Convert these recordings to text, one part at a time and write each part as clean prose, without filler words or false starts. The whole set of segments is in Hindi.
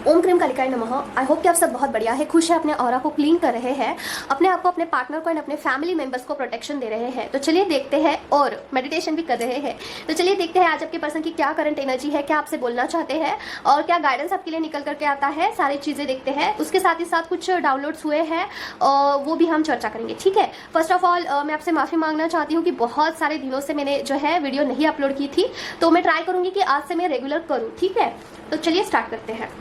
ओम क्रीम कालिकाय नमः। आई होप कि आप सब बहुत बढ़िया है, खुश है, अपने ऑरा को क्लीन कर रहे हैं, अपने आप को, अपने पार्टनर को एंड अपने फैमिली मेंबर्स को प्रोटेक्शन दे रहे हैं। तो चलिए देखते हैं, और मेडिटेशन भी कर रहे हैं। तो चलिए देखते हैं आज आपके पर्सन की क्या करंट एनर्जी है, क्या आपसे बोलना चाहते हैं और क्या गाइडेंस आपके लिए निकल करके आता है। सारी चीज़ें देखते हैं, उसके साथ ही साथ कुछ डाउनलोड्स हुए हैं वो भी हम चर्चा करेंगे। ठीक है, फर्स्ट ऑफ ऑल मैं आपसे माफ़ी मांगना चाहती हूँ कि बहुत सारे दिनों से मैंने जो है वीडियो नहीं अपलोड की थी, तो मैं ट्राई करूँगी कि आज से मैं रेगुलर करूँ। ठीक है, तो चलिए स्टार्ट करते हैं।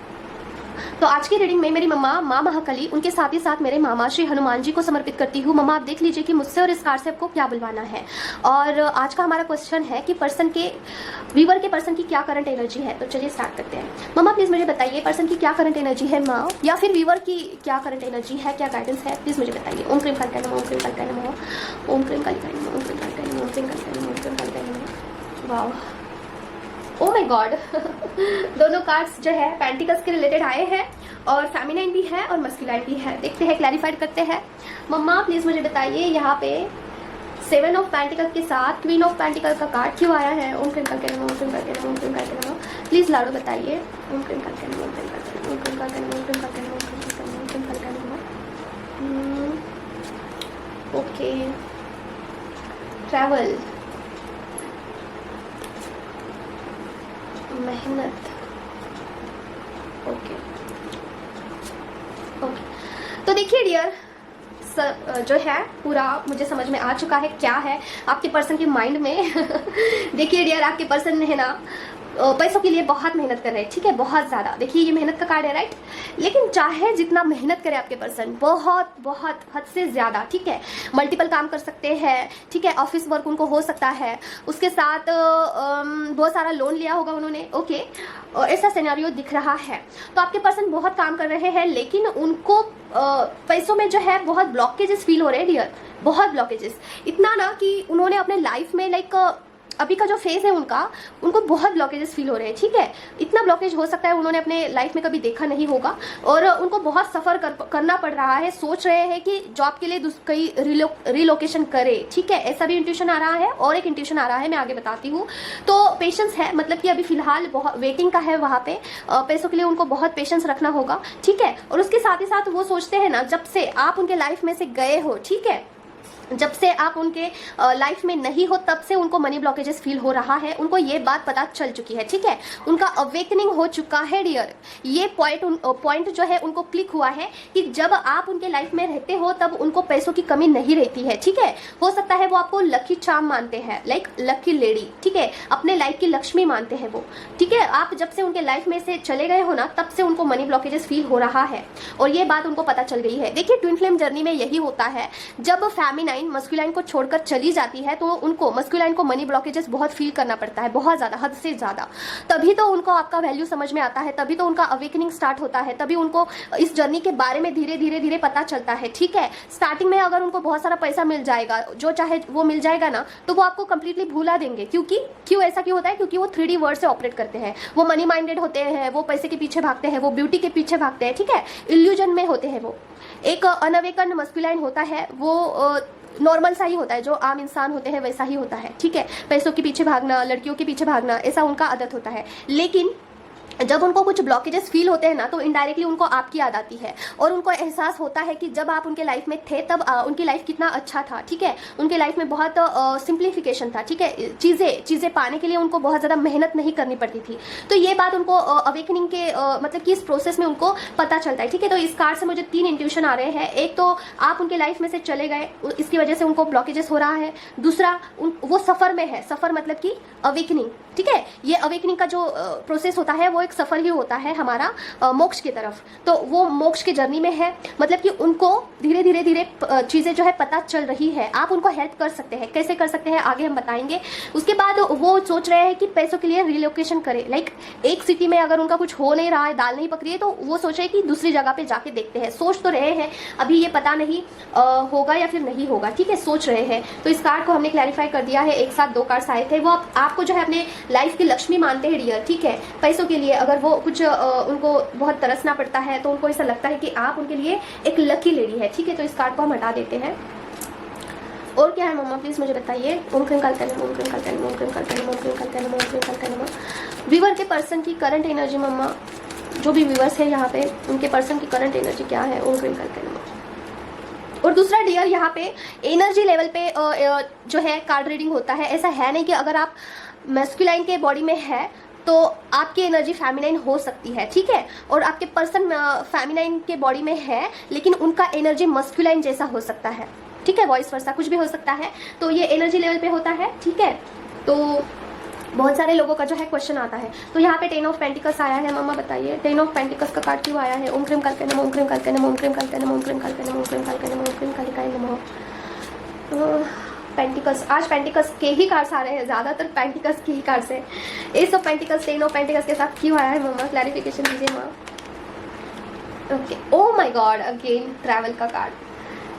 तो आज की रीडिंग में मेरी मम्मा माँ महाकाली, उनके साथ ही साथ मेरे मामा श्री हनुमान जी को समर्पित करती हूँ। मम्मा आप देख लीजिए कि मुझसे और इस कार्ड से आपको क्या बुलवाना है। और आज का हमारा क्वेश्चन है कि पर्सन के व्यूवर के पर्सन की क्या करंट एनर्जी है। तो चलिए स्टार्ट करते हैं। मम्मा प्लीज मुझे बताइए पर्सन की क्या करंट एनर्जी है माँ, या फिर व्यूवर की क्या करंट एनर्जी है, क्या गाइडेंस है, प्लीज मुझे बताइए। ओम क्रीम कालिकाय नमः, ओम क्रीम कालिकाय नमः, ओम क्रीम कालिकाय नमः, ओम क्रीम कालिकाय नमः, ओम क्रीम कालिकाय नमः, ओम क्रीम कालिकाय नमः। वाह, ओ माय गॉड दोनों कार्ड्स जो है पेंटिकल्स के रिलेटेड आए हैं, और फेमिनाइन भी है और मस्कुलाइन भी है। देखते हैं, क्लैरिफाइड करते हैं। मम्मा प्लीज मुझे बताइए यहाँ पे 7 ऑफ पेंटिकल के साथ क्वीन ऑफ पेंटिकल का कार्ड क्यों आया है। ओम क्रीम कालिकाय नमः, ओम क्रीम कालिकाय नमः, ओम क्रीम कालिकाय नमः। प्लीज लाडो बताइए। ओम क्रीम कालिकाय नमः, ओम क्रीम कालिकाय नमः, ओम क्रीम कालिकाय नमः, ओम क्रीम कालिकाय नमः, ओम क्रीम कालिकाय नमः। ओके, ट्रैवल, मेहनत। ओके ओके, तो देखिए डियर, जो है पूरा मुझे समझ में आ चुका है क्या है आपके पर्सन के माइंड में। देखिए डियर, आपके पर्सन है ना पैसों के लिए बहुत मेहनत कर रहे हैं। ठीक है, बहुत ज़्यादा। देखिए ये मेहनत का कार्ड है, राइट। लेकिन चाहे जितना मेहनत करे आपके पर्सन, बहुत बहुत हद से ज़्यादा, ठीक है, मल्टीपल काम कर सकते हैं। ठीक है, ऑफिस वर्क उनको हो सकता है, उसके साथ बहुत सारा लोन लिया होगा उन्होंने। ओके, ऐसा सिनेरियो दिख रहा है। तो आपके पर्सन बहुत काम कर रहे हैं, लेकिन उनको पैसों में जो है बहुत ब्लॉकेजेस फील हो रहे हैं डियर, बहुत ब्लॉकेजेस। इतना ना कि उन्होंने अपने लाइफ में लाइक अभी का जो फेज है उनको बहुत ब्लॉकेजेस फील हो रहे हैं। ठीक है, इतना ब्लॉकेज हो सकता है उन्होंने अपने लाइफ में कभी देखा नहीं होगा, और उनको बहुत सफ़र करना पड़ रहा है। सोच रहे हैं कि जॉब के लिए कहीं रिलोकेशन करे। ठीक है, ऐसा भी इंट्यूशन आ रहा है, और एक इंट्यूशन आ रहा है, मैं आगे बताती हूँ। तो पेशेंस है, मतलब कि अभी फिलहाल बहुत वेटिंग का है वहाँ पे। पैसों के लिए उनको बहुत पेशेंस रखना होगा। ठीक है, और उसके साथ ही साथ वो सोचते हैं ना, जब से आप उनके लाइफ में से गए हो, ठीक है, जब से आप उनके लाइफ में नहीं हो, तब से उनको मनी ब्लॉकेजेस फील हो रहा है। उनको ये बात पता चल चुकी है। ठीक है, उनका अवेकनिंग हो चुका है डियर। ये पॉइंट जो है उनको क्लिक हुआ है कि जब आप उनके लाइफ में रहते हो तब उनको पैसों की कमी नहीं रहती है। ठीक है, हो सकता है वो आपको लकी चार्म मानते हैं, लाइक लकी लेडी। ठीक है, अपने लाइफ की लक्ष्मी मानते हैं वो। ठीक है, आप जब से उनके लाइफ में से चले गए हो ना, तब से उनको मनी ब्लॉकेजेस फील हो रहा है, और ये बात उनको पता चल गई है। देखिए, ट्विन फ्लेम जर्नी में यही होता है, जब फेमिनाइन मस्कुलाइन को छोड़कर चली जाती है तो उनको मस्कुलाइन को मनी ब्लॉकेजेस बहुत फील करना पड़ता है, बहुत ज़्यादा, हद से ज़्यादा। तभी तो उनको आपका वैल्यू समझ में आता है, तभी तो उनका अवेकनिंग स्टार्ट होता है, तभी उनको इस जर्नी के बारे में धीरे धीरे धीरे पता चलता है। ठीक है, स्टार्टिंग में अगर उनको बहुत सारा पैसा मिल जाएगा, जो चाहे वो मिल जाएगा ना, तो वो आपको कंप्लीटली भूला देंगे। क्यों ऐसा क्यों होता है? क्योंकि वो 3D वर्ड से ऑपरेट करते हैं, वो मनी माइंडेड होते हैं, वो पैसे के पीछे भागते हैं, वो ब्यूटी के पीछे भागते हैं। ठीक है, इल्यूजन में होते हैं वो। एक अनअवेकन मस्कुलाइन होता है, वो नॉर्मल सा ही होता है, जो आम इंसान होते हैं वैसा ही होता है। ठीक है, पैसों के पीछे भागना, लड़कियों के पीछे भागना, ऐसा उनका आदत होता है। लेकिन जब उनको कुछ ब्लॉकेजेस फील होते हैं ना, तो इनडायरेक्टली उनको आपकी याद आती है, और उनको एहसास होता है कि जब आप उनके लाइफ में थे तब उनकी लाइफ कितना अच्छा था। ठीक है, उनके लाइफ में बहुत सिंप्लीफिकेशन था। ठीक है, चीज़ें पाने के लिए उनको बहुत ज़्यादा मेहनत नहीं करनी पड़ती थी। तो ये बात उनको अवेकनिंग के मतलब कि इस प्रोसेस में उनको पता चलता है। ठीक है, तो इस कार्ड से मुझे 3 इंट्यूशन आ रहे हैं। एक तो आप उनके लाइफ में से चले गए, इसकी वजह से उनको ब्लॉकेजेस हो रहा है। दूसरा, वो सफ़र में है, सफ़र मतलब कि अवेकनिंग। ठीक है, ये अवेकनिंग का जो प्रोसेस होता है वो एक सफ़र ही होता है हमारा मोक्ष की तरफ। तो वो मोक्ष की जर्नी में है, मतलब कि उनको धीरे धीरे चीज़ें जो है पता चल रही है। आप उनको हेल्प कर सकते हैं, कैसे कर सकते हैं आगे हम बताएंगे। उसके बाद वो सोच रहे हैं कि पैसों के लिए रिलोकेशन करें, लाइक एक सिटी में अगर उनका कुछ हो नहीं रहा है, दाल नहीं पक रही है, तो वो सोच रहे हैं कि दूसरी जगह पे जाके देखते हैं। सोच तो रहे हैं, अभी ये पता नहीं होगा या फिर नहीं होगा। ठीक है, सोच रहे हैं। तो इस कार्ड को हमने क्लैरिफाई कर दिया है। एक साथ 2 कार्ड्स आए थे, वो आपको जो है अपने लाइफ की लक्ष्मी मानते हैं डियर। ठीक है, पैसों के लिए अगर वो कुछ उनको बहुत तरसना पड़ता है, तो उनको ऐसा लगता है कि आप उनके लिए एक लकी लेडी है। ठीक है, तो इस कार्ड को हम हटा देते हैं। और क्या है मम्मा प्लीज मुझे बताइए। ओम क्रीम कालिकाय नमः, ओम क्रीम कालिकाय नमः, ओम क्रीम कालिकाय नमः, ओम क्रीम कालिकाय नमः, ओम क्रीम कालिकाय नमः। व्यूअर के पर्सन की करंट एनर्जी मम्मा, जो भी व्यूअर्स है यहाँ पे, उनके पर्सन की करंट एनर्जी क्या है, ओम क्रीम करके नमः। और दूसरा डियर, यहाँ पे एनर्जी लेवल पे जो है कार्ड रीडिंग होता है। ऐसा है नहीं कि अगर आप मैस्कुलाइन के बॉडी में है तो आपकी एनर्जी फेमिनाइन हो सकती है, ठीक है, और आपके पर्सन फेमिनाइन के बॉडी में है लेकिन उनका एनर्जी मस्कुलाइन जैसा हो सकता है, ठीक है, वॉइस वर्सा कुछ भी हो सकता है। तो ये एनर्जी लेवल पे होता है, ठीक है। तो बहुत सारे लोगों का जो है क्वेश्चन आता है। तो यहाँ पे 10 ऑफ पेंटिकल्स आया है। मम्मा बताइए 10 ऑफ पेंटिकल्स का कार्ड क्यों आया है? ओम क्रीम करके नमः, ओम क्रीम करके नमः, ओम क्रीम करके नमः, ओम क्रीम करके नमः, ओम क्रीम करके नमः, ओम क्रीम करके नमः। पेंटिकल्स, आज पेंटिकल्स के ही कार्ड्स आ रहे हैं, ज़्यादातर पेंटिकल्स के ही कार्ड्स है। S of pentacles 10 of pentacles के साथ क्यों आया है मम्मा? क्लैरिफिकेशन दीजिए माँ। Okay, oh my God, again travel का कार्ड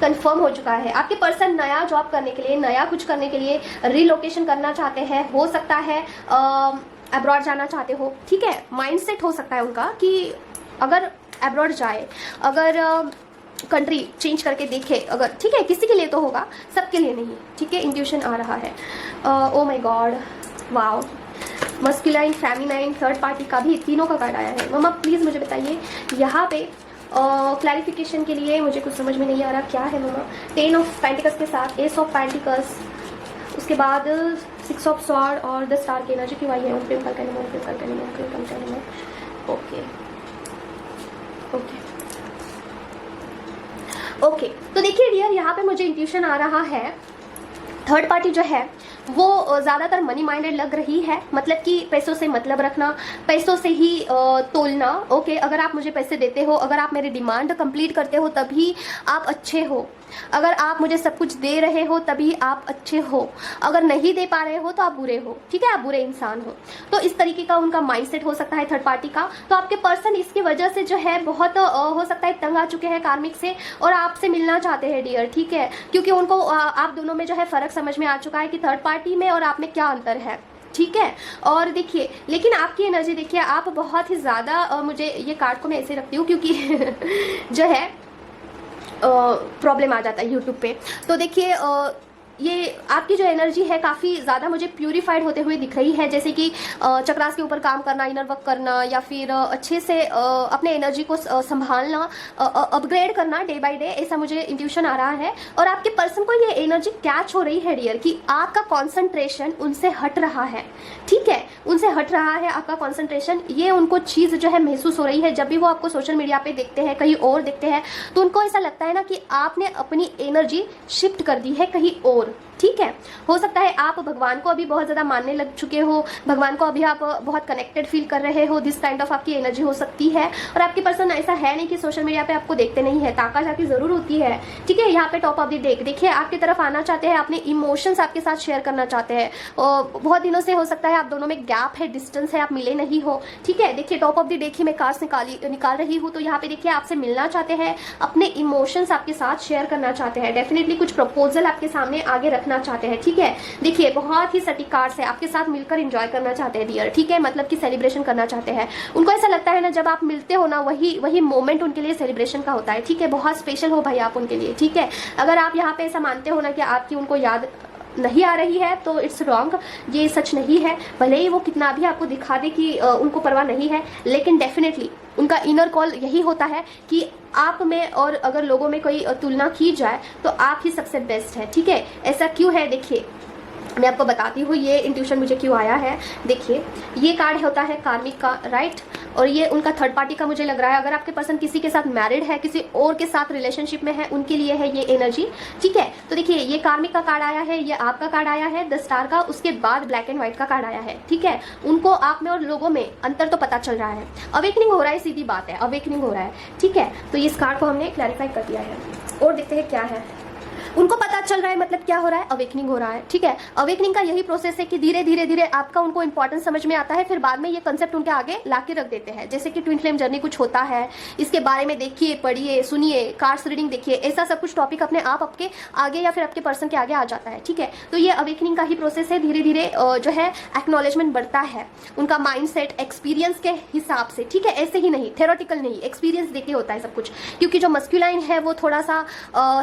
कंफर्म हो चुका है। आपके पर्सन नया जॉब करने के लिए, नया कुछ करने के लिए रिलोकेशन करना चाहते हैं, हो सकता है अब्रॉड जाना चाहते हो, ठीक है। माइंडसेट हो सकता है उनका कि अगर अब्रॉड जाए, अगर कंट्री चेंज करके देखे, अगर, ठीक है, किसी के लिए तो होगा, सबके लिए नहीं, ठीक है। इंट्यूशन आ रहा है। Oh my God, wow, masculine, feminine, third party का भी, तीनों का कार्ड आया है। मम्मा प्लीज़ मुझे बताइए यहाँ पे क्लैरिफिकेशन के लिए, मुझे कुछ समझ में नहीं आ रहा क्या है मम्मा। 10 ऑफ पेंटिकल्स के साथ एस ऑफ पेंटिकल्स, उसके बाद 6 ऑफ स्वॉर्ड और 10 स्टार की एनर्जी क्यों आई है? ओम क्रीम करके नमः, ओम क्रीम करके नमः, ओम क्रीम करके नमः। ओके ओके ओके, तो देखिए डियर, यहाँ पे मुझे इंट्यूशन आ रहा है थर्ड पार्टी जो है वो ज़्यादातर मनी माइंडेड लग रही है, मतलब कि पैसों से मतलब रखना, पैसों से ही तोलना। ओके, अगर आप मुझे पैसे देते हो, अगर आप मेरी डिमांड कंप्लीट करते हो तभी आप अच्छे हो, अगर आप मुझे सब कुछ दे रहे हो तभी आप अच्छे हो, अगर नहीं दे पा रहे हो तो आप बुरे हो, ठीक है, आप बुरे इंसान हो। तो इस तरीके का उनका माइंडसेट हो सकता है थर्ड पार्टी का। तो आपके पर्सन इसकी वजह से जो है बहुत हो सकता है तंग आ चुके हैं कार्मिक से और आपसे मिलना चाहते हैं डियर, ठीक है, क्योंकि उनको आप दोनों में जो है फर्क समझ में आ चुका है कि थर्ड पार्टी में और आप में क्या अंतर है, ठीक है। और देखिए, लेकिन आपकी एनर्जी देखिए, आप बहुत ही ज़्यादा, मुझे ये कार्ड को मैं ऐसे रखती हूँ क्योंकि जो है प्रॉब्लम आ जाता है यूट्यूब पे। तो देखिए ये आपकी जो एनर्जी है काफ़ी ज़्यादा मुझे प्यूरिफाइड होते हुए दिख रही है, जैसे कि चक्रास के ऊपर काम करना, इनर वर्क करना, या फिर अच्छे से अपने एनर्जी को संभालना, अपग्रेड करना डे बाय डे, ऐसा मुझे इंट्यूशन आ रहा है। और आपके पर्सन को ये एनर्जी कैच हो रही है डियर कि आपका कॉन्सेंट्रेशन उनसे हट रहा है, ठीक है, उनसे हट रहा है आपका कॉन्सेंट्रेशन। ये उनको चीज़ जो है महसूस हो रही है। जब भी वो आपको सोशल मीडिया पे देखते हैं, कहीं और देखते हैं, तो उनको ऐसा लगता है ना कि आपने अपनी एनर्जी शिफ्ट कर दी है कहीं और, ठीक है। हो सकता है आप भगवान को अभी बहुत ज़्यादा मानने लग चुके हो, भगवान को अभी आप बहुत कनेक्टेड फील कर रहे हो, दिस काइंड ऑफ आपकी एनर्जी हो सकती है। और आपके पर्सन ऐसा है नहीं कि सोशल मीडिया पे आपको देखते नहीं है, ताका जाकी ज़रूर होती है, ठीक है। यहाँ पे टॉप ऑफ द डेक देखिए, आपकी तरफ आना चाहते हैं, अपने इमोशंस आपके साथ शेयर करना चाहते हैं। बहुत दिनों से हो सकता है आप दोनों में गैप है, डिस्टेंस है, आप मिले नहीं हो, ठीक है। देखिए टॉप ऑफ द डेक ही मैं कार्ड्स निकाल रही हूँ, तो यहाँ पे देखिए आपसे मिलना चाहते हैं, अपने इमोशंस आपके साथ शेयर करना चाहते हैं, डेफिनेटली कुछ प्रपोजल आपके सामने आगे रखना चाहते हैं, ठीक है। देखिए बहुत ही सटीक कार्ड्स है, आपके साथ मिलकर एंजॉय करना चाहते हैं डियर, ठीक है, मतलब कि सेलिब्रेशन करना चाहते हैं। उनको ऐसा लगता है ना जब आप मिलते हो ना, वही मोमेंट उनके लिए सेलिब्रेशन का होता है, ठीक है। बहुत स्पेशल हो भाई आप उनके लिए, ठीक है। अगर आप यहाँ पे ऐसा मानते हो ना कि आपकी उनको याद नहीं आ रही है तो इट्स रॉन्ग, ये सच नहीं है। भले ही वो कितना भी आपको दिखा दे कि उनको परवाह नहीं है, लेकिन डेफिनेटली उनका इनर कॉल यही होता है कि आप में और अगर लोगों में कोई तुलना की जाए तो आप ही सबसे बेस्ट है, ठीक है। ऐसा क्यों है देखिए, मैं आपको बताती हूँ ये इंट्यूशन मुझे क्यों आया है। देखिए ये कार्ड होता है कार्मिक का, राइट, और ये उनका थर्ड पार्टी का मुझे लग रहा है। अगर आपके पर्सन किसी के साथ मैरिड है, किसी और के साथ रिलेशनशिप में है, उनके लिए है ये एनर्जी, ठीक है। तो देखिए ये कार्मिक का कार्ड आया है, ये आपका कार्ड आया है 10 स्टार का, उसके बाद ब्लैक एंड व्हाइट का कार्ड आया है, ठीक है। उनको आप में और लोगों में अंतर तो पता चल रहा है, अवेकनिंग हो रहा है, सीधी बात है, अवेकनिंग हो रहा है, ठीक है। तो इस कार्ड को हमने क्लैरिफाई कर दिया है और देखते हैं क्या है। उनको पता चल रहा है, मतलब क्या हो रहा है, अवेकनिंग हो रहा है, ठीक है। अवेकनिंग का यही प्रोसेस है कि धीरे धीरे धीरे आपका उनको इंपॉर्टेंस समझ में आता है, फिर बाद में ये कंसेप्ट उनके आगे ला के रख देते हैं। जैसे कि ट्विन फ्लेम जर्नी कुछ होता है, इसके बारे में देखिए, पढ़िए, सुनिए, कार्ड्स रीडिंग देखिए, ऐसा सब कुछ टॉपिक अपने आप आपके आगे या फिर आपके पर्सन के आगे आ जाता है, ठीक है। तो ये अवेकनिंग का ही प्रोसेस है, धीरे धीरे जो है एक्नॉलेजमेंट बढ़ता है उनका माइंडसेट एक्सपीरियंस के हिसाब से, ठीक है। ऐसे ही नहीं, थेरोटिकल नहीं, एक्सपीरियंस देके होता है सब कुछ, क्योंकि जो मस्कुलाइन है वो थोड़ा सा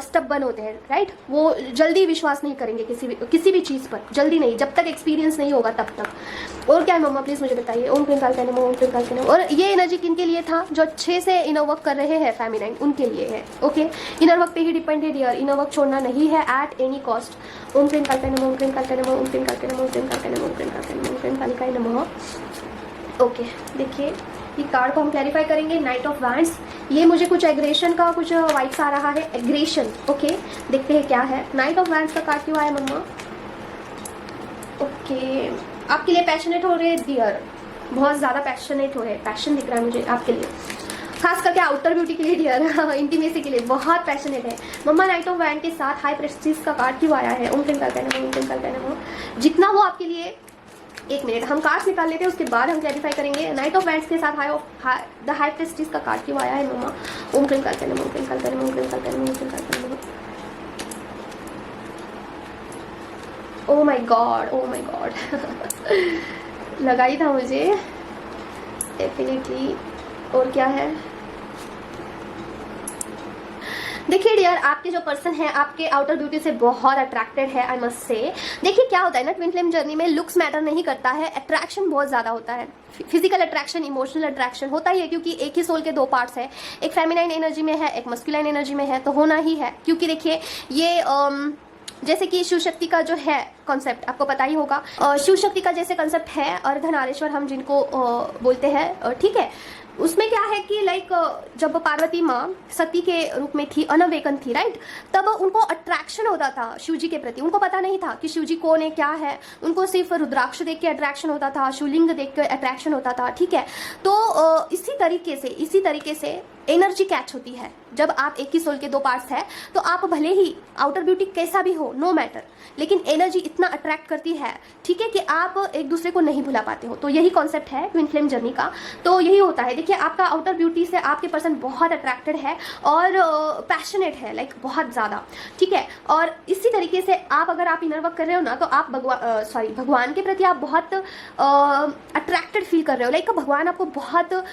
स्टबन होते हैं, राइट। राइट। वो जल्दी विश्वास नहीं करेंगे किसी भी चीज़ पर, जल्दी नहीं, जब तक एक्सपीरियंस नहीं होगा तब तक। और क्या है मम्मा प्लीज़ मुझे बताइए। ओम क्लीं कालकाय नमः, ओम क्लीं कालकाय नमः। और ये एनर्जी किन के लिए था? जो अच्छे से इनर वर्क कर रहे हैं फेमिनाइन, उनके लिए है। ओके, इनर वर्क पे ही डिपेंड है डियर, इनर वर्क छोड़ना नहीं है एट एनी कॉस्ट। ओम क्लीं कालकाय नमः, ओम क्लीं कालकाय नमः, ओम क्लीं कालकाय नमः, ओम क्लीं कालकाय नमः, ओम क्लीं कालकाय नमः, ओम क्लीं कालकाय नमः। ओके, देखिए ये कार्ड को हम क्लैरिफाई करेंगे। नाइट ऑफ वैंड्स, ये मुझे कुछ एग्रेशन का कुछ वाइब्स आ रहा है, एग्रेशन। ओके, देखते हैं क्या है। नाइट ऑफ वैंड्स का कार्ड क्यों आया मम्मा? ओके, आपके लिए पैशनेट हो रहे हैं डियर, बहुत ज़्यादा पैशनेट हो रहे हैं, पैशन दिख रहा है मुझे आपके लिए, खास करके आउटर ब्यूटी के लिए डियर, इंटीमेसी के लिए बहुत पैशनेट है मम्मा। नाइट ऑफ वैंड के साथ हाई प्रेस्टीज का कार्ड क्यों आया है? ओम क्लीं कालकाय नमः, ओम क्लीं कालकाय नमः। जितना वो आपके लिए, एक मिनट हम कार्ड निकाल लेते हैं, उसके बाद हम क्लैरिफाई करेंगे। नाइट ऑफ वैंड्स के साथ द हाई प्रेस्टीज का कार्ड क्यों आया है मम्मा? ओम क्लीं कालकाय नमः, ओम क्लीं कालकाय नमः, ओम क्लीं कालकाय नमः, ओम क्लीं कालकाय नमः। Oh my God, oh my God, लगा ही था मुझे डेफिनेटली। और क्या है? देखिए डियर, आपके जो पर्सन है आपके आउटर ब्यूटी से बहुत अट्रैक्टेड है, आई मस्ट से। देखिए क्या होता है ना, ट्विन फ्लेम जर्नी में लुक्स मैटर नहीं करता है, अट्रैक्शन बहुत ज़्यादा होता है। फिजिकल अट्रैक्शन, इमोशनल अट्रैक्शन होता ही है, क्योंकि एक ही सोल के दो पार्ट्स है, एक फेमिनाइन एनर्जी में है, एक मस्कुलाइन एनर्जी में है, तो होना ही है। क्योंकि देखिए ये जैसे कि शिव शक्ति का जो है कॉन्सेप्ट आपको पता ही होगा, शिव शक्ति का जैसे कॉन्सेप्ट है अर्धनारीश्वर हम जिनको बोलते हैं, ठीक है। उसमें क्या है कि लाइक जब पार्वती माँ सती के रूप में थी, अनवेकन थी, राइट, तब उनको अट्रैक्शन होता था शिव जी के प्रति। उनको पता नहीं था कि शिव जी कौन है, क्या है, उनको सिर्फ रुद्राक्ष देख के अट्रैक्शन होता था, शिवलिंग देख के अट्रैक्शन होता था, ठीक है। तो इसी तरीके से एनर्जी कैच होती है जब आप एक ही सोल के दो पार्ट्स है। तो आप भले ही आउटर ब्यूटी कैसा भी हो, नो मैटर, लेकिन एनर्जी इतना अट्रैक्ट करती है, ठीक है, कि आप एक दूसरे को नहीं भुला पाते हो। तो यही कॉन्सेप्ट है ट्विन फ्लेम जर्नी का, तो यही होता है। देखिए आपका आउटर ब्यूटी से आपके पर्सन बहुत अट्रैक्टेड है और पैशनेट है, लाइक बहुत ज़्यादा, ठीक है। और इसी तरीके से अगर आप इनर वर्क कर रहे हो ना, तो आप भगवान के प्रति आप बहुत अट्रैक्टेड फील कर रहे हो, लाइक भगवान आपको बहुत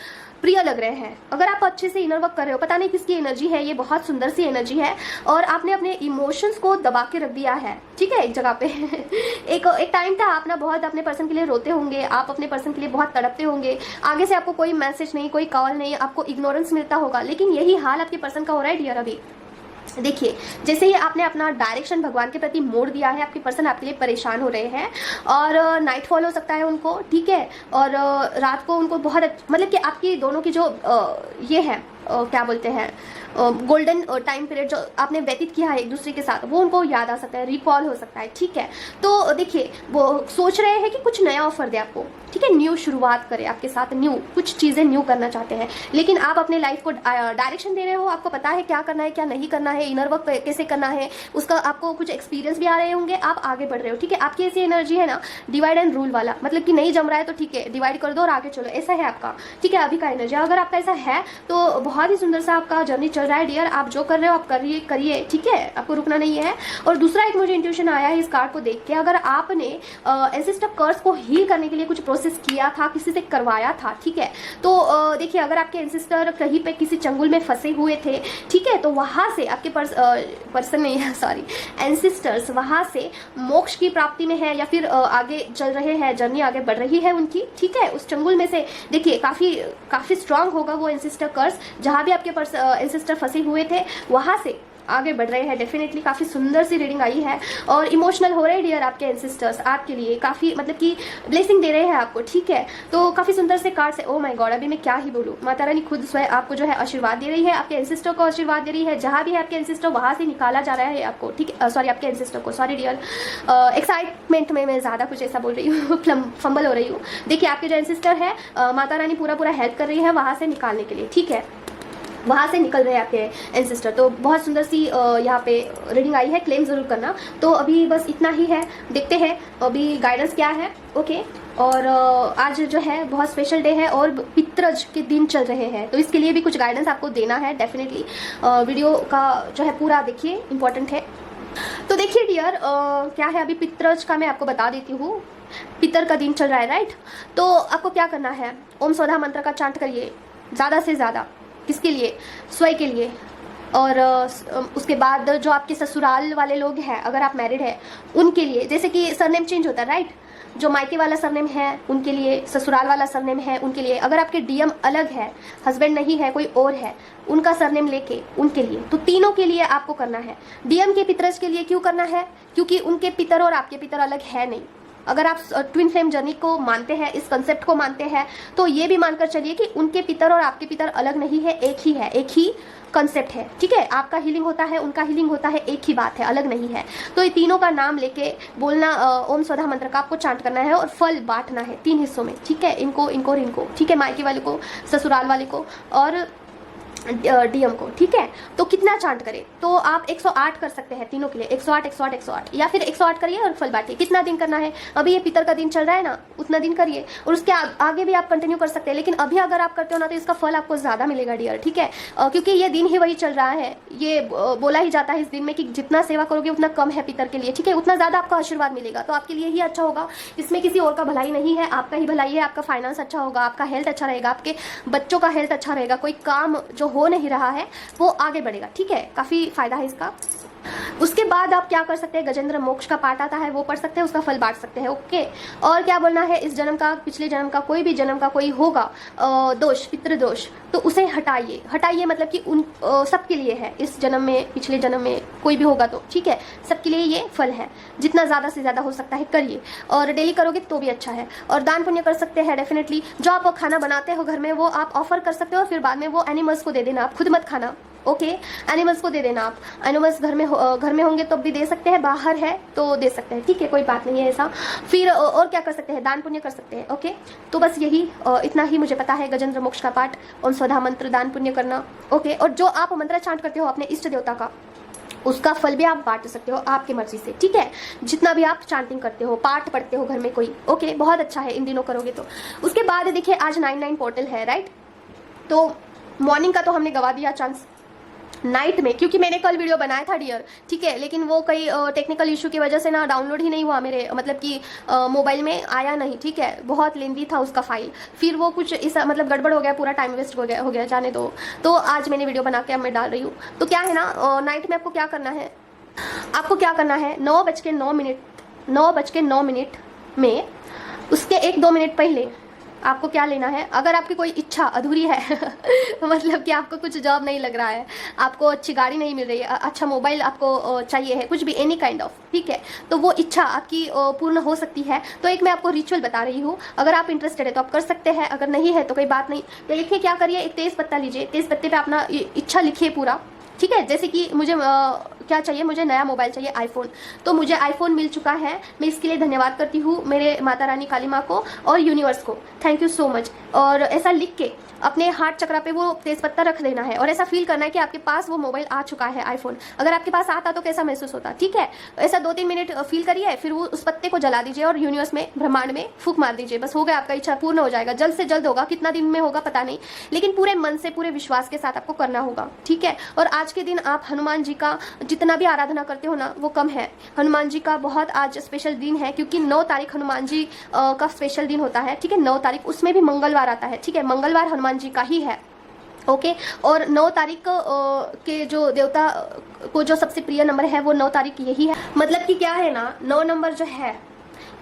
प्रिय लग रहे हैं। अगर आप अच्छे से इनर वर्क कर रहे हो, पता नहीं किसकी एनर्जी है, ये बहुत सुंदर सी एनर्जी है, और आपने अपने इमोशंस को दबा के रख दिया है, ठीक है, एक जगह पे। एक टाइम था आप ना बहुत अपने पर्सन के लिए रोते होंगे, आप अपने पर्सन के लिए बहुत तड़पते होंगे, आगे से आपको कोई मैसेज नहीं, कोई कॉल नहीं, आपको इग्नोरेंस मिलता होगा, लेकिन यही हाल आपके पर्सन का हो रहा है डियर अभी। देखिए जैसे ही आपने अपना डायरेक्शन भगवान के प्रति मोड़ दिया है, आपके पर्सन आपके लिए परेशान हो रहे हैं, और नाइट फॉल हो सकता है उनको, ठीक है, और रात को उनको बहुत मतलब कि आपकी दोनों की जो ये है क्या बोलते हैं गोल्डन टाइम पीरियड जो आपने व्यतीत किया है एक दूसरे के साथ, वो उनको याद आ सकता है, रिकॉल हो सकता है, ठीक है। तो देखिए वो सोच रहे हैं कि कुछ नया ऑफर दे आपको, ठीक है, न्यू शुरुआत करे आपके साथ, न्यू कुछ चीज़ें न्यू करना चाहते हैं, लेकिन आप अपने लाइफ को डायरेक्शन दे रहे हो, आपको पता है क्या करना है क्या नहीं करना है, इनर वर्क कैसे करना है, उसका आपको कुछ एक्सपीरियंस भी आ रहे होंगे, आप आगे बढ़ रहे हो, ठीक है। आपकी ऐसी एनर्जी है ना डिवाइड एंड रूल वाला, मतलब कि नहीं जम रहा है तो ठीक है डिवाइड कर दो और आगे चलो, ऐसा है आपका, ठीक है, अभी का एनर्जी। अगर आपका ऐसा है तो बहुत ही सुंदर सा आपका जर्नी चल रहा है डियर, आप जो कर रहे हो आप करिए, ठीक है, आपको रुकना नहीं है। और दूसरा एक मुझे इंट्यूशन आया है इस कार्ड को देख के, अगर आपने एंसेस्टर कर्स को हील करने के लिए कुछ प्रोसेस किया था, किसी से करवाया था, ठीक है, तो देखिए अगर आपके एंसेस्टर कहीं पे किसी चंगुल में फंसे हुए थे, ठीक है, तो वहां से आपके पर्सन नहीं सॉरी एंसेस्टर्स वहां से मोक्ष की प्राप्ति में है, या फिर आगे चल रहे हैं, जर्नी आगे बढ़ रही है उनकी, ठीक है। उस चंगुल में से देखिए काफी स्ट्रांग होगा वो एंसेस्टर कर्स, जहां भी आपके एंसेस्टर फंसे हुए थे वहां से आगे बढ़ रहे हैं। डेफिनेटली काफ़ी सुंदर सी रीडिंग आई है, और इमोशनल हो रहे हैं डियर आपके एंसेस्टर्स आपके लिए, काफ़ी मतलब कि ब्लेसिंग दे रहे हैं आपको, ठीक है। तो काफ़ी सुंदर से कार्ड्स है। ओह माय गॉड, अभी मैं क्या ही बोलूँ, माता रानी खुद स्वयं आपको जो है आशीर्वाद दे रही है, आपके एंसेस्टर को आशीर्वाद दे रही है, जहाँ भी है आपके एंसेस्टर वहाँ से निकाला जा रहा है आपको, ठीक है, सॉरी आपके एंसेस्टर को, सॉरी डियर, एक्साइटमेंट में मैं ज़्यादा कुछ ऐसा बोल रही हूँ, फंबल हो रही हूँ। देखिए आपके जो एंसेस्टर है माता रानी पूरा हेल्प कर रही है वहाँ से निकालने के लिए, ठीक है, वहाँ से निकल रहे हैं आपके एंसेस्टर। तो बहुत सुंदर सी यहाँ पे रीडिंग आई है, क्लेम ज़रूर करना। तो अभी बस इतना ही है, देखते हैं अभी गाइडेंस क्या है, ओके। और आज जो है बहुत स्पेशल डे है और पितृज के दिन चल रहे हैं, तो इसके लिए भी कुछ गाइडेंस आपको देना है डेफिनेटली। वीडियो का जो है पूरा देखिए, इंपॉर्टेंट है। तो देखिए डियर क्या है, अभी पितृज का मैं आपको बता देती हूँ। पितर का दिन चल रहा है, राइट, तो आपको क्या करना है, ओम स्वधा मंत्र का चांट करिए ज़्यादा से ज़्यादा। किसके लिए? स्वयं के लिए, और उसके बाद जो आपके ससुराल वाले लोग हैं, अगर आप मैरिड है उनके लिए, जैसे कि सरनेम चेंज होता है राइट, जो मायके वाला सरनेम है उनके लिए, ससुराल वाला सरनेम है उनके लिए, अगर आपके डीएम अलग है, हस्बैंड नहीं है कोई और है, उनका सरनेम लेके उनके लिए, तो तीनों के लिए आपको करना है। डीएम के पितरज के लिए क्यों करना है? क्योंकि उनके पितर और आपके पितर अलग है नहीं। अगर आप ट्विन फ्लेम जर्नी को मानते हैं, इस कंसेप्ट को मानते हैं, तो ये भी मानकर चलिए कि उनके पितर और आपके पितर अलग नहीं है, एक ही है, एक ही कंसेप्ट है, ठीक है। आपका हीलिंग होता है, उनका हीलिंग होता है, एक ही बात है, अलग नहीं है। तो ये तीनों का नाम लेके बोलना ओम स्वधा मंत्र का आपको चांट करना है और फल बांटना है 3 हिस्सों में, ठीक है। इनको इनको और इनको, ठीक है, मायके वाले को, ससुराल वाले को और डीएम को, ठीक है। तो कितना चांट करें? तो आप 108 कर सकते हैं तीनों के लिए, 108 108 108, या फिर 108 करिए और फल बांटिए। कितना दिन करना है? अभी ये पितर का दिन चल रहा है ना, उतना दिन करिए, और उसके आगे भी आप कंटिन्यू कर सकते हैं। लेकिन अभी अगर आप करते हो ना तो इसका फल आपको ज्यादा मिलेगा डियर, ठीक है। क्योंकि ये दिन ही वही चल रहा है, ये बोला ही जाता है इस दिन में कि जितना सेवा करोगे उतना कम है पितर के लिए, ठीक है, उतना ज्यादा आपका आशीर्वाद मिलेगा। तो आपके लिए ही अच्छा होगा, इसमें किसी और का भलाई नहीं है, आपका ही भलाई है। आपका फाइनेंस अच्छा होगा, आपका हेल्थ अच्छा रहेगा, आपके बच्चों का हेल्थ अच्छा रहेगा, कोई काम जो हो नहीं रहा है वो आगे बढ़ेगा, ठीक है। काफी फायदा है इसका। उसके बाद आप क्या कर सकते हैं? गजेंद्र मोक्ष का पाठ आता है, वो पढ़ सकते हैं, उसका फल बांट सकते हैं, ओके। और क्या बोलना है? इस जन्म का, पिछले जन्म का, कोई भी जन्म का कोई होगा दोष, पितृ दोष, तो उसे हटाइए। हटाइए मतलब कि उन सबके लिए है, इस जन्म में, पिछले जन्म में कोई भी होगा तो, ठीक है, सबके लिए ये फल है। जितना ज़्यादा से ज़्यादा हो सकता है करिए, और डेली करोगे तो भी अच्छा है। और दान पुण्य कर सकते हैं डेफिनेटली। जो आप खाना बनाते हो घर में वो आप ऑफर कर सकते हो, और फिर बाद में वो एनिमल्स को दे देना, आप खुद मत खाना, ओके। एनिमल्स को दे देना आप। एनिमल्स घर में होंगे तो भी दे सकते हैं, बाहर है तो दे सकते हैं, ठीक है, कोई बात नहीं है ऐसा। फिर और क्या कर सकते हैं? दान पुण्य कर सकते हैं, ओके। तो बस यही इतना ही मुझे पता है, गजेंद्र मोक्ष का पाठ, ओम स्वधा मंत्र, दान पुण्य करना, ओके। और जो आप मंत्र चांट करते हो अपने इष्ट देवता का, उसका फल भी आप बांट सकते हो आपकी मर्जी से, ठीक है। जितना भी आप चांटिंग करते हो, पाठ पढ़ते हो घर में कोई, ओके, बहुत अच्छा है इन दिनों करोगे तो। उसके बाद देखिए आज 9/9 पोर्टल है राइट। तो मॉर्निंग का तो हमने गवा दिया चांस, नाइट में, क्योंकि मैंने कल वीडियो बनाया था डियर, ठीक है, लेकिन वो कई टेक्निकल इशू की वजह से ना डाउनलोड ही नहीं हुआ मेरे, मतलब कि मोबाइल में आया नहीं, ठीक है, बहुत लेंदी था उसका फाइल, फिर वो कुछ इस मतलब गड़बड़ हो गया, पूरा टाइम वेस्ट हो गया, जाने दो। तो आज मैंने वीडियो बना के अब मैं डाल रही हूँ। तो क्या है ना, नाइट में आपको क्या करना है? आपको क्या करना है, 9:09 में उसके 1-2 मिनट पहले आपको क्या लेना है? अगर आपकी कोई इच्छा अधूरी है मतलब कि आपको कुछ जॉब नहीं लग रहा है, आपको अच्छी गाड़ी नहीं मिल रही है, अच्छा मोबाइल आपको चाहिए है, कुछ भी एनी काइंड ऑफ, ठीक है, तो वो इच्छा आपकी पूर्ण हो सकती है। तो एक मैं आपको रिचुअल बता रही हूँ, अगर आप इंटरेस्टेड है तो आप कर सकते हैं, अगर नहीं है तो कोई बात नहीं। तो देखिए क्या करिए, एक तेज पत्ता लीजिए, तेज पत्ते पे अपना इच्छा लिखिए पूरा, ठीक है। जैसे कि मुझे क्या चाहिए, मुझे नया मोबाइल चाहिए, आईफोन, तो मुझे आईफोन मिल चुका है, मैं इसके लिए धन्यवाद करती हूँ मेरे माता रानी काली माँ को और यूनिवर्स को, थैंक यू सो मच। और ऐसा लिख के अपने हार्ट चक्रा पे वो तेज पत्ता रख देना है, और ऐसा फील करना है कि आपके पास वो मोबाइल आ चुका है, आईफोन। अगर आपके पास आता तो कैसा महसूस होता, ठीक है। ऐसा 2-3 मिनट फील करिए, फिर वो उस पत्ते को जला दीजिए और यूनिवर्स में, ब्रह्मांड में फूंक मार दीजिए, बस हो गया, आपका इच्छा पूर्ण हो जाएगा। जल्द से जल्द होगा, कितना दिन में होगा पता नहीं, लेकिन पूरे मन से, पूरे विश्वास के साथ आपको करना होगा, ठीक है। और आज के दिन आप हनुमान जी का जितना भी आराधना करते हो ना वो कम है। हनुमान जी का बहुत आज स्पेशल दिन है, क्योंकि 9 तारीख हनुमान जी का स्पेशल दिन होता है, ठीक है, 9 तारीख, उसमें भी मंगलवार आता है, ठीक है, मंगलवार हनुमान जी का ही है, ओके। और 9 तारीख के जो देवता को जो सबसे प्रिय नंबर है वो 9 तारीख यही है। मतलब कि क्या है ना, 9 नंबर जो है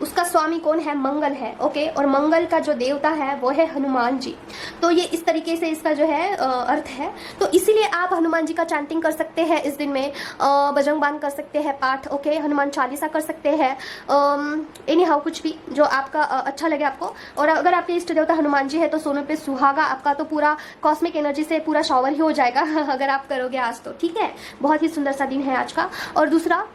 उसका स्वामी कौन है? मंगल है, ओके। और मंगल का जो देवता है वो है हनुमान जी। तो ये इस तरीके से इसका जो है अर्थ है। तो इसीलिए आप हनुमान जी का चैंटिंग कर सकते हैं इस दिन में, बजरंग बाण कर सकते हैं पाठ, ओके, हनुमान चालीसा कर सकते हैं, एनी हाउ कुछ भी जो आपका अच्छा लगे आपको। और अगर आपके इष्ट देवता हनुमान जी है तो सोने पे सुहागा, आपका तो पूरा कॉस्मिक एनर्जी से पूरा शॉवर ही हो जाएगा अगर आप करोगे आज तो, ठीक है। बहुत ही सुंदर सा दिन है आज का। और दूसरा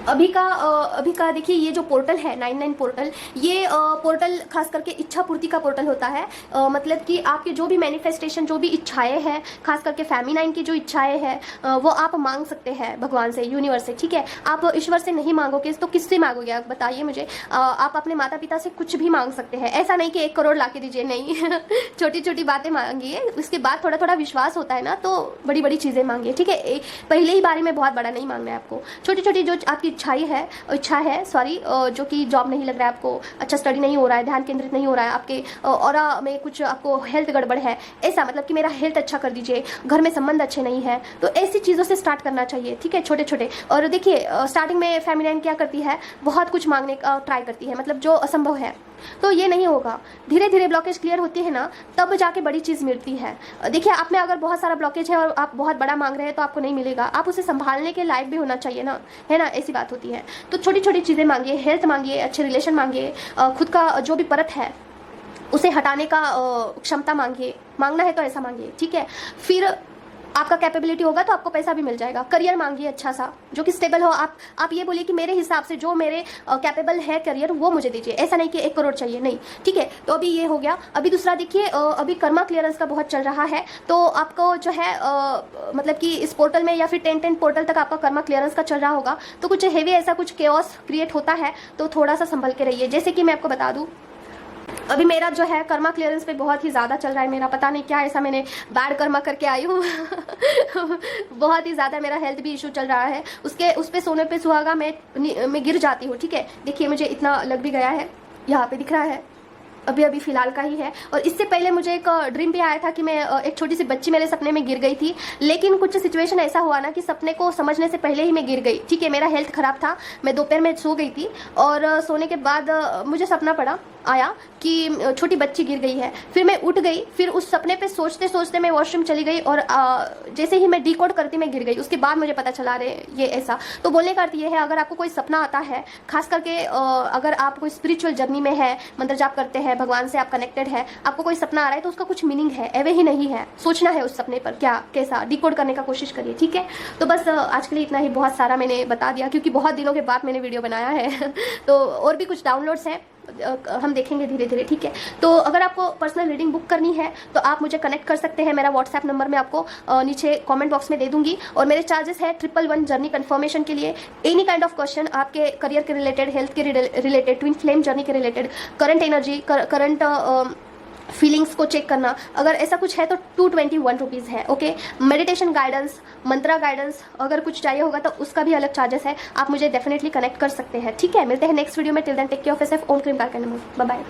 अभी का देखिए, ये जो पोर्टल है 9/9 पोर्टल, ये पोर्टल खास करके इच्छा पूर्ति का पोर्टल होता है। मतलब कि आपकी जो भी मैनिफेस्टेशन, जो भी इच्छाएं हैं, खास करके फेमिनाइन की जो इच्छाएं हैं वो आप मांग सकते हैं भगवान से, यूनिवर्स से, ठीक है। आप ईश्वर से नहीं मांगोगे तो किससे मांगोगे आप बताइए मुझे। आप अपने माता पिता से कुछ भी मांग सकते हैं, ऐसा नहीं कि 1 करोड़ ला के दीजिए, नहीं छोटी छोटी बातें मांगिए, उसके बाद थोड़ा थोड़ा विश्वास होता है ना तो बड़ी बड़ी चीज़ें मांगिए, ठीक है। पहले ही बारे में बहुत बड़ा नहीं मांगना है आपको, छोटी छोटी जो आपकी इच्छा है सॉरी, जो कि जॉब नहीं लग रहा है आपको, अच्छा स्टडी नहीं हो रहा है, ध्यान केंद्रित नहीं हो रहा है, आपके ऑरा में कुछ आपको हेल्थ गड़बड़ है, ऐसा मतलब कि मेरा हेल्थ अच्छा कर दीजिए, घर में संबंध अच्छे नहीं है, तो ऐसी चीज़ों से स्टार्ट करना चाहिए, ठीक है, छोटे छोटे। और देखिए स्टार्टिंग में फेमिनाइन क्या करती है, बहुत कुछ मांगने का ट्राई करती है, मतलब जो असंभव है, तो ये नहीं होगा। धीरे धीरे ब्लॉकेज क्लियर होती है ना, तब जाके बड़ी चीज़ मिलती है। देखिए आप में अगर बहुत सारा ब्लॉकेज है और आप बहुत बड़ा मांग रहे हैं तो आपको नहीं मिलेगा, आप उसे संभालने के लायक भी होना चाहिए ना, है ना, ऐसी बात होती है। तो छोटी छोटी चीज़ें मांगिए, हेल्थ मांगिए, अच्छे रिलेशन मांगिए, खुद का जो भी परत है उसे हटाने का क्षमता मांगिए, मांगना है तो ऐसा मांगिए, ठीक है। फिर आपका कैपेबिलिटी होगा तो आपको पैसा भी मिल जाएगा। करियर मांगिए अच्छा सा जो कि स्टेबल हो। आप ये बोलिए कि मेरे हिसाब से जो मेरे कैपेबल है करियर वो मुझे दीजिए, ऐसा नहीं कि 1 करोड़ चाहिए, नहीं, ठीक है। तो अभी ये हो गया। अभी दूसरा देखिए, अभी कर्मा क्लियरेंस का बहुत चल रहा है, तो आपको जो है मतलब कि इस पोर्टल में या फिर 10 पोर्टल तक आपका कर्मा क्लियरेंस का चल रहा होगा, तो कुछ हेवी ऐसा कुछ केओस क्रिएट होता है, तो थोड़ा सा संभल के रहिए। जैसे कि मैं आपको बता दूँ, अभी मेरा जो है कर्मा क्लियरेंस पे बहुत ही ज़्यादा चल रहा है मेरा, पता नहीं क्या ऐसा मैंने बैड कर्मा करके आई हूँ बहुत ही ज़्यादा मेरा हेल्थ भी इशू चल रहा है, उस पे सोने पे सुहागा मैं गिर जाती हूँ, ठीक है। देखिए मुझे इतना लग भी गया है, यहाँ पे दिख रहा है, अभी फिलहाल का ही है। और इससे पहले मुझे एक ड्रीम भी आया था कि मैं एक छोटी सी बच्ची मेरे सपने में गिर गई थी, लेकिन कुछ सिचुएशन ऐसा हुआ ना कि सपने को समझने से पहले ही मैं गिर गई, ठीक है। मेरा हेल्थ खराब था, मैं दोपहर में सो गई थी और सोने के बाद मुझे सपना आया कि छोटी बच्ची गिर गई है। फिर मैं उठ गई, फिर उस सपने पे सोचते सोचते मैं वॉशरूम चली गई और जैसे ही मैं डिकोड करती मैं गिर गई। उसके बाद मुझे पता चला रहे ये ऐसा। तो बोलने का अर्थ ये है, अगर आपको कोई सपना आता है, खास करके अगर आप कोई स्पिरिचुअल जर्नी में है, मंत्र जाप करते हैं, भगवान से आप कनेक्टेड है, आपको कोई सपना आ रहा है तो उसका कुछ मीनिंग है, एवे ही नहीं है। सोचना है उस सपने पर क्या कैसा, डिकोड करने का कोशिश करिए, ठीक है। तो बस आज के लिए इतना ही, बहुत सारा मैंने बता दिया क्योंकि बहुत दिनों के बाद मैंने वीडियो बनाया है तो और भी कुछ डाउनलोड्स हैं, हम देखेंगे धीरे धीरे, ठीक है। तो अगर आपको पर्सनल रीडिंग बुक करनी है तो आप मुझे कनेक्ट कर सकते हैं। मेरा व्हाट्सएप नंबर मैं आपको नीचे कमेंट बॉक्स में दे दूंगी। और मेरे चार्जेस है 111 जर्नी कंफर्मेशन के लिए। एनी काइंड ऑफ क्वेश्चन आपके करियर के रिलेटेड, हेल्थ के रिलेटेड, ट्विन फ्लेम जर्नी के related, current energy, current feelings को चेक करना, अगर ऐसा कुछ है तो 221 रुपीज़ है, ओके। मेडिटेशन गाइडेंस, मंत्रा गाइडेंस अगर कुछ चाहिए होगा तो उसका भी अलग चार्जेस है, आप मुझे डेफिनेटली कनेक्ट कर सकते हैं, ठीक है। मिलते हैं नेक्स्ट वीडियो में। Till then take care of yourself. ओम क्रीम बाय बाय।